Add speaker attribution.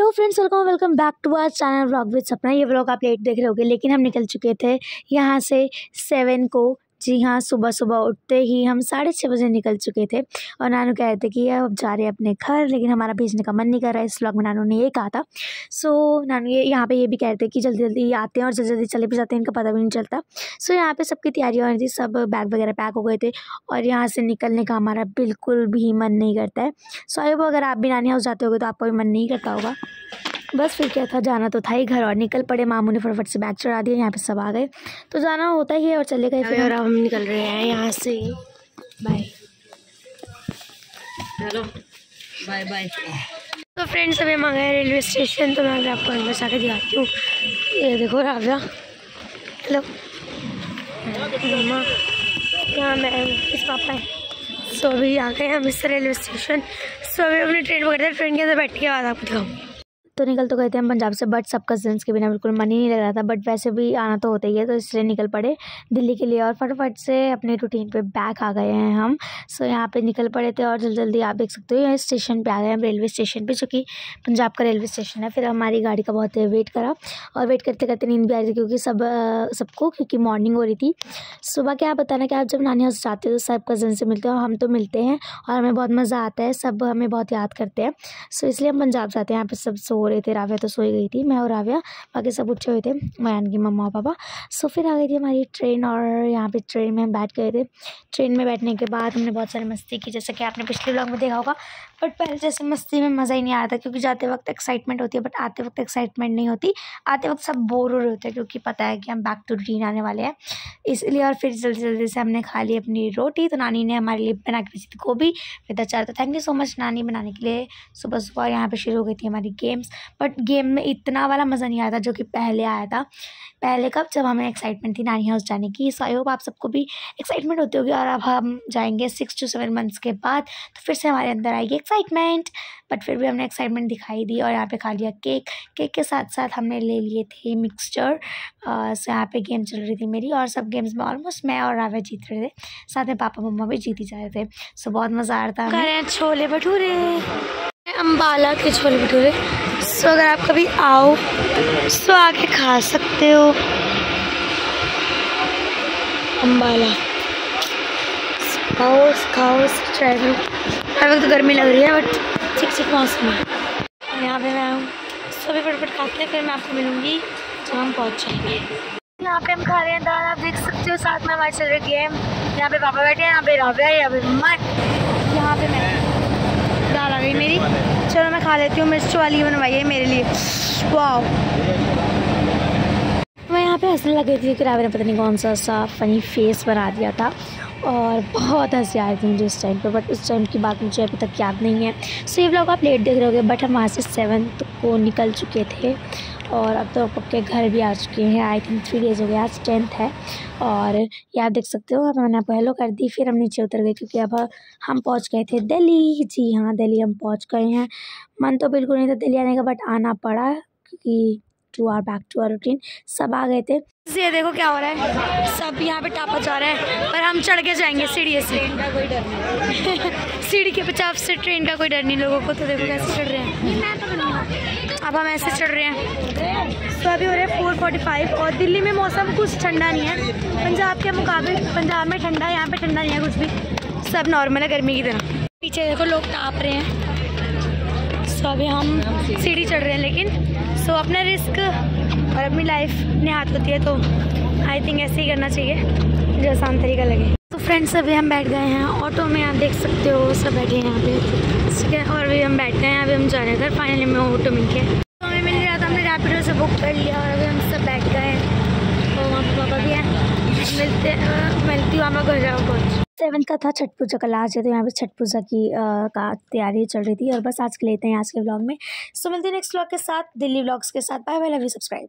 Speaker 1: Hello friends, welcome back to our channel vlog with Sapna. ये vlog आप late देख रहे होगे, लेकिन हम निकल चुके थे यहाँ से 7 को। जी हाँ, सुबह सुबह उठते ही हम 6:30 बजे निकल चुके थे और नानू कह रहे थे कि अब जा रहे हैं अपने घर, लेकिन हमारा भेजने का मन नहीं कर रहा है। इस व्लॉग में नानू ने ये कहा था। सो नानू ये यहाँ पे ये भी कह रहे थे कि जल्दी जल्दी आते हैं और जल्दी जल्दी चले भी जाते हैं, इनका पता भी नहीं चलता। सो यहाँ पे सबकी तैयारियाँ हो रही थी, सब बैग वगैरह पैक हो गए थे और यहाँ से निकलने का हमारा बिल्कुल भी मन नहीं करता है। सो आई होप अगर आप भी नानी हाउस जाते होगे तो आपका भी मन नहीं करता होगा। बस फिर क्या था, जाना तो था ही घर और निकल पड़े। मामू ने फटाफट से बैग चढ़ा दिया, यहाँ पे सब आ गए तो जाना होता ही है और चले गए। फिर हम निकल रहे हैं यहाँ से। बाय,
Speaker 2: चलो बाय बाय।
Speaker 1: तो फ्रेंड्स अभी हम आ गए रेलवे स्टेशन, तो मैं आपको अंदर से आके दिखाती हूँ। ये देखो राव्या, हेलो मम्मा, यहाँ मैं इस पापा है। सो अभी आ गए हम इस रेलवे स्टेशन। सो अभी अपनी ट्रेन पकड़ते, ट्रेन के अंदर बैठ के बाद आपको दिखाऊँ। तो निकल तो गए थे हम पंजाब से, बट सब कजिन्स के बिना बिल्कुल मन ही नहीं लग रहा था। बट वैसे भी आना तो होता ही है, तो इसलिए निकल पड़े दिल्ली के लिए और फटाफट से अपने रूटीन पे बैक आ गए हैं हम। सो यहाँ पे निकल पड़े थे और जल्दी जल्दी आप देख सकते हो यहाँ स्टेशन पे आ गए हम, रेलवे स्टेशन पे, जो कि पंजाब का रेलवे स्टेशन है। फिर हमारी गाड़ी का बहुत वेट करा और वेट करते करते नींद भी आ रही थी क्योंकि क्योंकि मॉर्निंग हो रही थी। सुबह क्या बताना कि आप जब नानी हाउस जाते हो तो सब कज़न से मिलते हो, हम तो मिलते हैं और हमें बहुत मज़ा आता है, सब हमें बहुत याद करते हैं। सो इसलिए हम पंजाब जाते हैं। यहाँ पे सब सो रहे थे, राव्या तो सोई गई थी, मैं और राव्या, बाकी सब उठे हुए थे, मयान की मम्मा और पापा। सो फिर आ गई थी हमारी ट्रेन और यहाँ पे ट्रेन में हम बैठ गए थे। ट्रेन में बैठने के बाद हमने बहुत सारी मस्ती की, जैसे कि आपने पिछले व्लॉग में देखा होगा। बट पहले जैसे मस्ती में मज़ा ही नहीं आया था क्योंकि जाते वक्त एक्साइटमेंट होती है, बट आते वक्त एक्साइटमेंट नहीं होती। आते वक्त सब बोर हो रहे होते हैं क्योंकि पता है कि हम बैक टू रूटीन आने वाले हैं, इसलिए। और फिर जल्दी जल्दी से हमने खा ली अपनी रोटी, तो नानी ने हमारे लिए बना के भेजी थी गोभी विद अचार। तो थैंक यू सो मच नानी बनाने के लिए। सुबह सुबह यहाँ पे शुरू हो गई थी हमारी गेम्स, बट गेम में इतना वाला मज़ा नहीं आया था जो कि पहले आया था। पहले कब, जब हमें एक्साइटमेंट थी नानी हाउस जाने की। सो आई होप आप सबको भी एक्साइटमेंट होती होगी। और अब हम जाएंगे 6 to 7 मंथ्स के बाद, तो फिर से हमारे अंदर आएगी एक्साइटमेंट। बट फिर भी हमने एक्साइटमेंट दिखाई दी और यहाँ पे खा लिया केक। केक के साथ साथ हमने ले लिए थे मिक्सचर। सो यहाँ पे गेम चल रही थी मेरी और सब गेम्स में ऑलमोस्ट मैं और राव्या जीत रहे थे, साथ में पापा मम्मा भी जीती जा रहे थे। सो बहुत मज़ा आ रहा था। छोले भटूरे, अम्बाला के छोले भटूरे। सो अगर आप कभी आओ तो आके खा सकते हो अम्बाला। खाओ खाओ, ट्राई करो। हर वक्त तो गर्मी लग रही है, बट ठीक ठीक मौसम है। यहाँ पे मैं हूँ, सभी फटफट खाते हैं, फिर मैं आपको मिलूँगी जब हम पहुँच जाएंगे। यहाँ पे हम खा रहे हैं दाल, आप देख सकते हो, साथ में हमारे चल रही गेम। यहाँ पे पापा बैठे हैं, यहाँ पे राव्या है, यहाँ पे मम्मा, यहाँ पे मैं। दाल आ गई मेरी, चलो मैं खा लेती हूँ। मिर्च वाली बनवाई है मेरे लिए, वाह। मैं यहाँ पे हंसने लग गई थी कि राव्या ने पता नहीं कौन सा फनी फेस बना दिया था और बहुत हंसी आ रही थी मुझे उस टाइम पे, बट उस टाइम की बात मुझे अभी तक याद नहीं है। सो ये व्लॉग आप लेट देख रहे होगे, बट हम वहाँ से 7 को निकल चुके थे और अब तो आपके घर भी आ चुके हैं। आई थिंक 3 डेज़ हो गए, आज 10th है। और ये आप देख सकते हो, मैंने आपको हेलो कर दी, फिर हम नीचे उतर गए क्योंकि अब हम पहुंच गए थे दिल्ली। जी हाँ, दिल्ली हम पहुंच गए हैं। मन तो बिल्कुल नहीं था दिल्ली आने का, बट आना पड़ा क्योंकि to our back to our routine. सब आ गए थे। ये देखो क्या हो रहा है, सब यहाँ पे टापा जा रहा है, पर हम चढ़ के जाएंगे सीढ़ी से। ट्रेन का कोई डर नहीं सीढ़ी के 50 से ट्रेन का कोई डर नहीं लोगों को। तो देखो कैसे चढ़ रहे हैं, अब हम ऐसे चढ़ रहे हैं। तो अभी हो रहे हैं 4:45 और दिल्ली में मौसम कुछ ठंडा नहीं है पंजाब के मुकाबले। पंजाब में ठंडा है, यहाँ पे ठंडा नहीं है कुछ भी, सब नॉर्मल है गर्मी की तरह। पीछे देखो लोग टाप रहे हैं। सो अभी हम सीढ़ी चढ़ रहे हैं, लेकिन सो अपना रिस्क और अपनी लाइफ अपने हाथ होती है, तो आई थिंक ऐसे ही करना चाहिए जो आसान तरीका लगे। तो फ्रेंड्स अभी हम बैठ गए हैं ऑटो में, आप देख सकते हो सब बैठे हैं यहाँ पे, ठीक है। और अभी हम बैठते हैं, अभी हम जा रहे हैं घर। फाइनली में ऑटो मिल के, तो हमें मिल रहा था, हमने रैपिडो से बुक कर लिया और अभी हम सब बैठ गए हैं। तो वहाँ पर पापा भी हैं, मिलती हूँ, हम घर जाओ पहुँच। 7 का था, छठ पूजा का लास्ट है, तो यहाँ पे छठ पूजा की का तैयारी चल रही थी। और बस आज के लेते हैं आज के व्लॉग में। सो मिलते हैं नेक्स्ट व्लॉग के साथ, दिल्ली व्लॉग्स के साथ। Bye bye, love you, subscribe.